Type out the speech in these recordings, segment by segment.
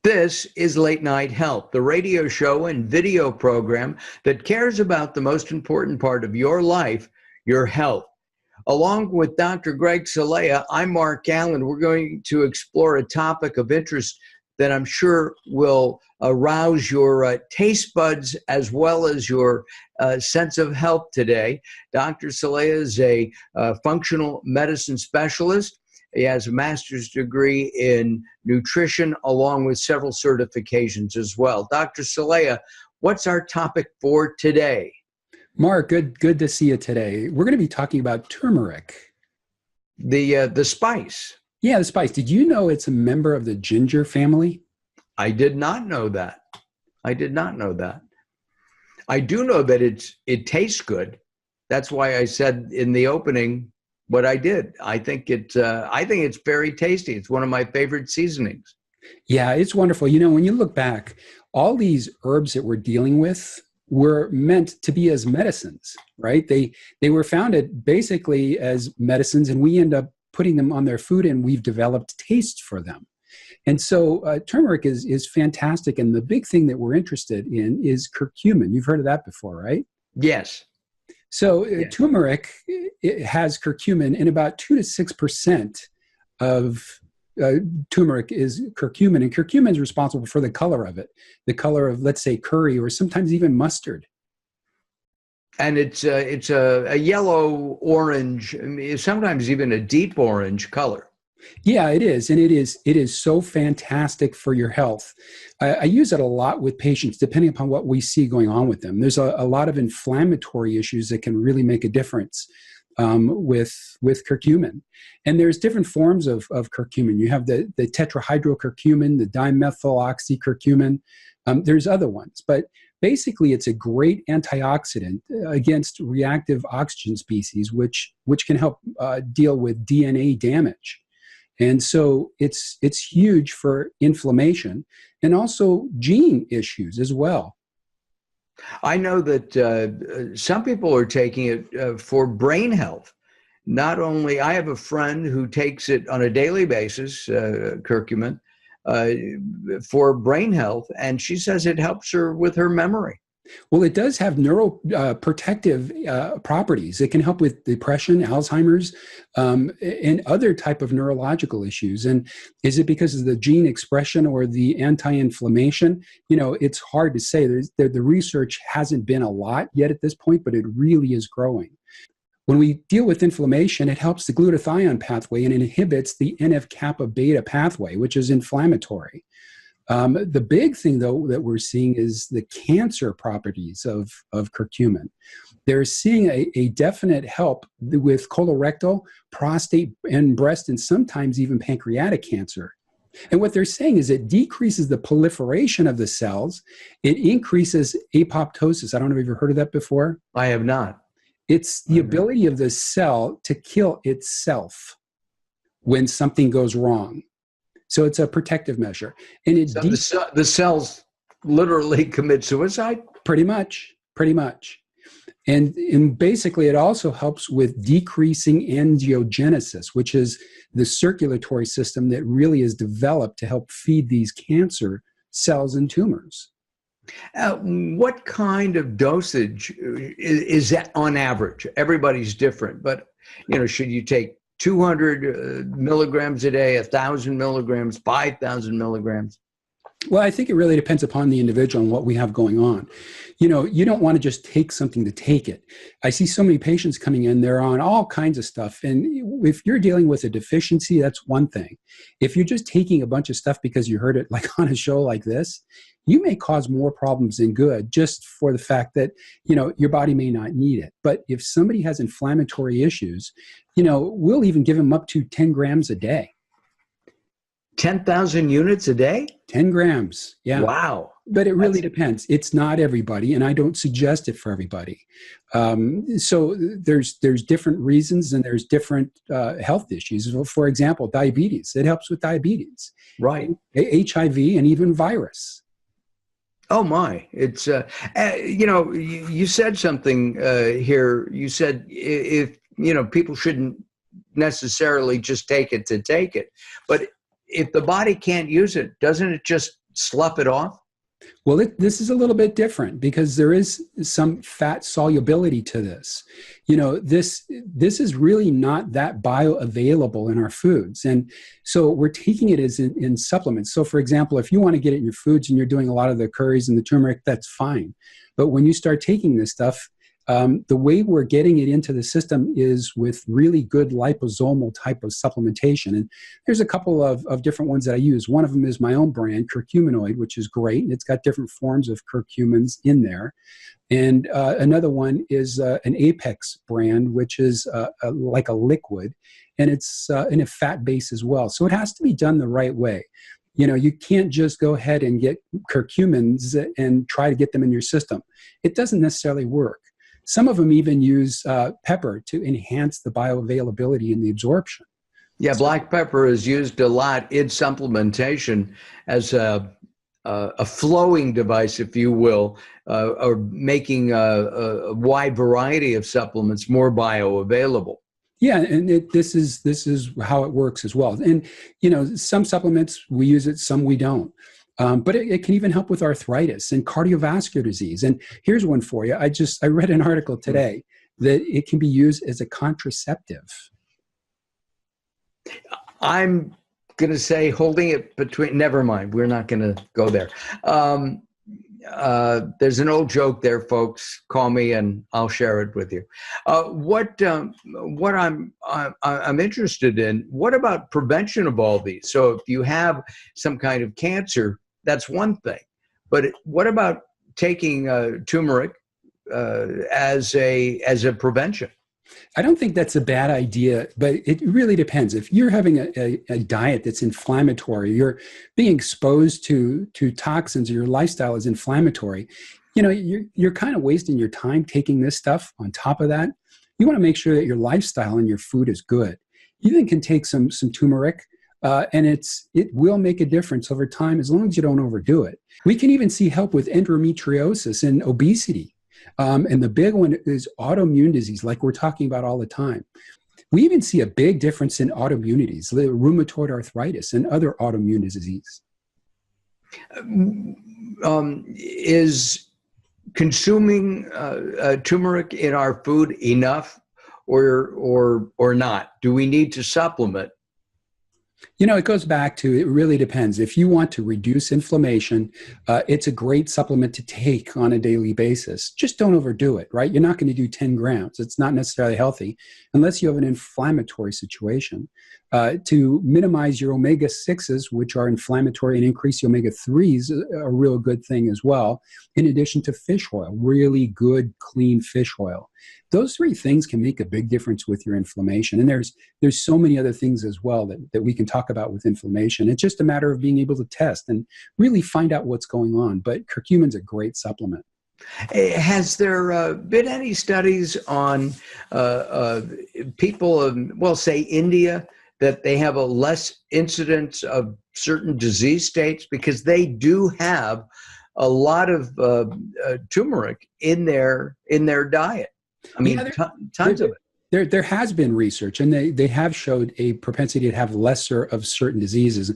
This is Late Night Health, the radio show and video program that cares about the most important part of your life, your health. Along with Dr. Greg Celaya, I'm Mark Alyn. We're going to explore a topic of interest that I'm sure will arouse your taste buds as well as your sense of health today. Dr. Celaya is a functional medicine specialist. He has a master's degree in nutrition along with several certifications as well. Dr. Celaya, what's our topic for today? Mark, good to see you today. We're going to be talking about turmeric. The spice. Yeah, the spice. Did you know it's a member of the ginger family? I did not know that. I did not know that. I do know that it tastes good. That's why I said in the opening what I did. I think it's very tasty. It's one of my favorite seasonings. Yeah, it's wonderful. You know, when you look back, all these herbs that we're dealing with were meant to be as medicines, right? They were founded basically as medicines, and we end up putting them on their food, and we've developed tastes for them. And so turmeric is fantastic, and the big thing that we're interested in is curcumin. You've heard of that before, right? Yes. So turmeric, it has curcumin, and about 2 to 6% of turmeric is curcumin, and curcumin is responsible for the color of it, the color of, let's say, curry or sometimes even mustard. And it's a yellow orange, sometimes even a deep orange color. Yeah, it is. And it is so fantastic for your health. I use it a lot with patients, depending upon what we see going on with them. There's a lot of inflammatory issues that can really make a difference with curcumin. And there's different forms of curcumin. You have the tetrahydrocurcumin, the dimethyloxycurcumin. There's other ones. But basically, it's a great antioxidant against reactive oxygen species, which can help deal with DNA damage. And so it's huge for inflammation and also gene issues as well. I know that some people are taking it for brain health. Not only, I have a friend who takes it on a daily basis, curcumin, for brain health, and she says it helps her with her memory. Well, it does have neuroprotective properties. It can help with depression, Alzheimer's, and other type of neurological issues. And is it because of the gene expression or the anti-inflammation? You know, it's hard to say. The research hasn't been a lot yet at this point, but it really is growing. When we deal with inflammation, it helps the glutathione pathway and it inhibits the NF-kappa beta pathway, which is inflammatory. The big thing, though, that we're seeing is the cancer properties of curcumin. They're seeing a definite help with colorectal, prostate, and breast, and sometimes even pancreatic cancer. And what they're saying is it decreases the proliferation of the cells. It increases apoptosis. I don't know if you've heard of that before. I have not. It's the ability of the cell to kill itself when something goes wrong. So it's a protective measure. And the cells literally commit suicide? Pretty much. And basically it also helps with decreasing angiogenesis, which is the circulatory system that really is developed to help feed these cancer cells and tumors. What kind of dosage is that on average? Everybody's different, but should you take 200 milligrams a day, 1,000 milligrams, 5,000 milligrams? Well, I think it really depends upon the individual and what we have going on. You don't want to just take something to take it. I see so many patients coming in, they're on all kinds of stuff. And if you're dealing with a deficiency, that's one thing. If you're just taking a bunch of stuff because you heard it like on a show like this, you may cause more problems than good just for the fact that, your body may not need it. But if somebody has inflammatory issues, we'll even give them up to 10 grams a day. 10,000 units a day? 10 grams. Yeah. Wow. But it really depends. It's not everybody, and I don't suggest it for everybody. So there's different reasons, and there's different health issues. For example, diabetes. It helps with diabetes. Right. HIV and even virus. Oh my! It's you said something here. You said if people shouldn't necessarily just take it to take it, but if the body can't use it, doesn't it just slough it off? Well, this is a little bit different because there is some fat solubility to this. This is really not that bioavailable in our foods. And so we're taking it as in supplements. So for example, if you want to get it in your foods and you're doing a lot of the curries and the turmeric, that's fine. But when you start taking this stuff, the way we're getting it into the system is with really good liposomal type of supplementation. And there's a couple of different ones that I use. One of them is my own brand, Curcuminoid, which is great. And it's got different forms of curcumins in there. And another one is an Apex brand, which is like a liquid. And it's in a fat base as well. So it has to be done the right way. You can't just go ahead and get curcumins and try to get them in your system. It doesn't necessarily work. Some of them even use pepper to enhance the bioavailability and the absorption. Yeah, black pepper is used a lot in supplementation as a flowing device, if you will, or making a wide variety of supplements more bioavailable. Yeah, and this is how it works as well. And some supplements we use it, some we don't. But it can even help with arthritis and cardiovascular disease. And here's one for you. I read an article today that it can be used as a contraceptive. I'm going to say holding it between, never mind. We're not going to go there. There's an old joke there, folks. Call me and I'll share it with you. What I'm interested in, what about prevention of all these? So if you have some kind of cancer, that's one thing. But what about taking turmeric as a prevention? I don't think that's a bad idea, but it really depends. If you're having a diet that's inflammatory, you're being exposed to toxins, or your lifestyle is inflammatory, you're kind of wasting your time taking this stuff on top of that. You want to make sure that your lifestyle and your food is good. You then can take some turmeric, and it will make a difference over time as long as you don't overdo it. We can even see help with endometriosis and obesity. And the big one is autoimmune disease, like we're talking about all the time. We even see a big difference in autoimmunities, rheumatoid arthritis and other autoimmune disease. Is consuming turmeric in our food enough or not? Do we need to supplement? It goes back to, it really depends. If you want to reduce inflammation, it's a great supplement to take on a daily basis. Just don't overdo it, right? You're not going to do 10 grams. It's not necessarily healthy unless you have an inflammatory situation. To minimize your omega-6s, which are inflammatory, and increase the omega-3s, a real good thing as well, in addition to fish oil, really good, clean fish oil. Those three things can make a big difference with your inflammation. And there's so many other things as well that we can talk about with inflammation. It's just a matter of being able to test and really find out what's going on. But curcumin's a great supplement. Has there been any studies on people of, say, India, that they have a less incidence of certain disease states because they do have a lot of turmeric in their diet? I mean, tons of it. There has been research, and they have showed a propensity to have lesser of certain diseases.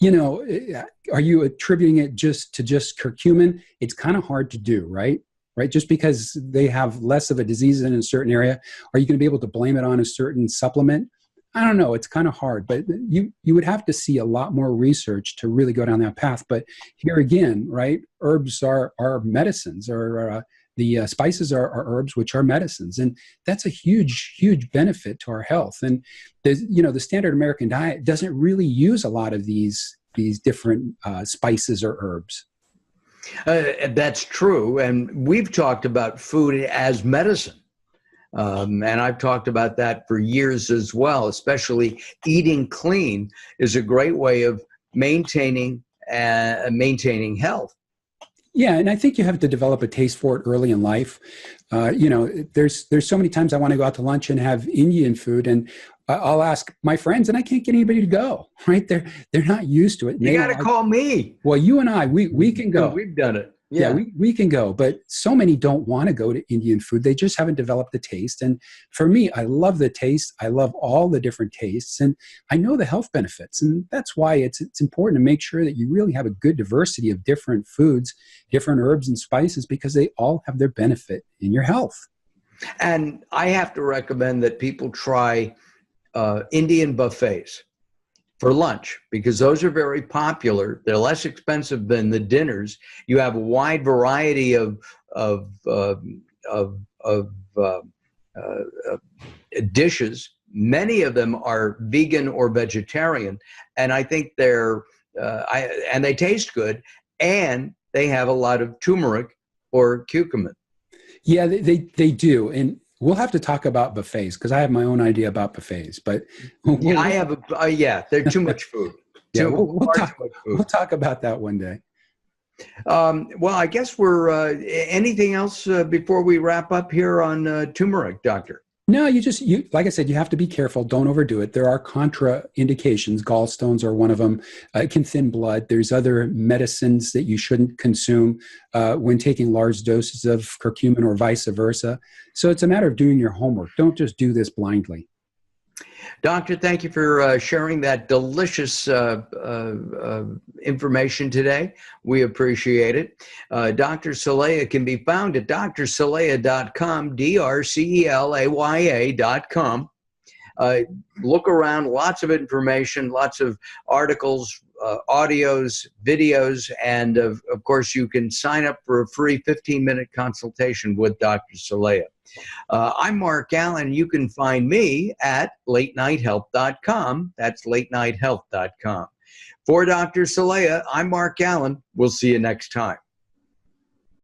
Are you attributing it just to curcumin? It's kind of hard to do, right? Just because they have less of a disease in a certain area, are you going to be able to blame it on a certain supplement? I don't know. It's kind of hard, but you would have to see a lot more research to really go down that path. But here again, right? Herbs are medicines, or the spices are herbs, which are medicines, and that's a huge, huge benefit to our health. And the standard American diet doesn't really use a lot of these different spices or herbs. That's true, and we've talked about food as medicine. And I've talked about that for years as well, especially eating clean is a great way of maintaining health. Yeah, and I think you have to develop a taste for it early in life. There's so many times I want to go out to lunch and have Indian food, and I'll ask my friends, and I can't get anybody to go. Right? They're not used to it. You got to call me. Well, you and I, we can go. We've done it. Yeah, we can go, but so many don't want to go to Indian food. They just haven't developed the taste. And for me, I love the taste. I love all the different tastes, and I know the health benefits. And that's why it's important to make sure that you really have a good diversity of different foods, different herbs and spices, because they all have their benefit in your health. And I have to recommend that people try Indian buffets for lunch, because those are very popular. They're less expensive than the dinners. You have a wide variety of dishes. Many of them are vegan or vegetarian, and I think and they taste good, and they have a lot of turmeric or curcumin. Yeah, they do. And we'll have to talk about buffets, because I have my own idea about buffets. But they're too much food. We'll talk about that one day. Well, I guess we're anything else before we wrap up here on turmeric, Doctor? No, you like I said, you have to be careful. Don't overdo it. There are contraindications. Gallstones are one of them. It can thin blood. There's other medicines that you shouldn't consume when taking large doses of curcumin, or vice versa. So it's a matter of doing your homework. Don't just do this blindly. Doctor, thank you for sharing that delicious information today. We appreciate it. Dr. Celaya can be found at drcelaya.com, drcelaya.com. Look around, lots of information, lots of articles, audios, videos, and of course, you can sign up for a free 15-minute consultation with Dr. Celaya. I'm Mark Alyn. You can find me at latenighthealth.com. That's latenighthealth.com. For Dr. Celaya, I'm Mark Alyn. We'll see you next time.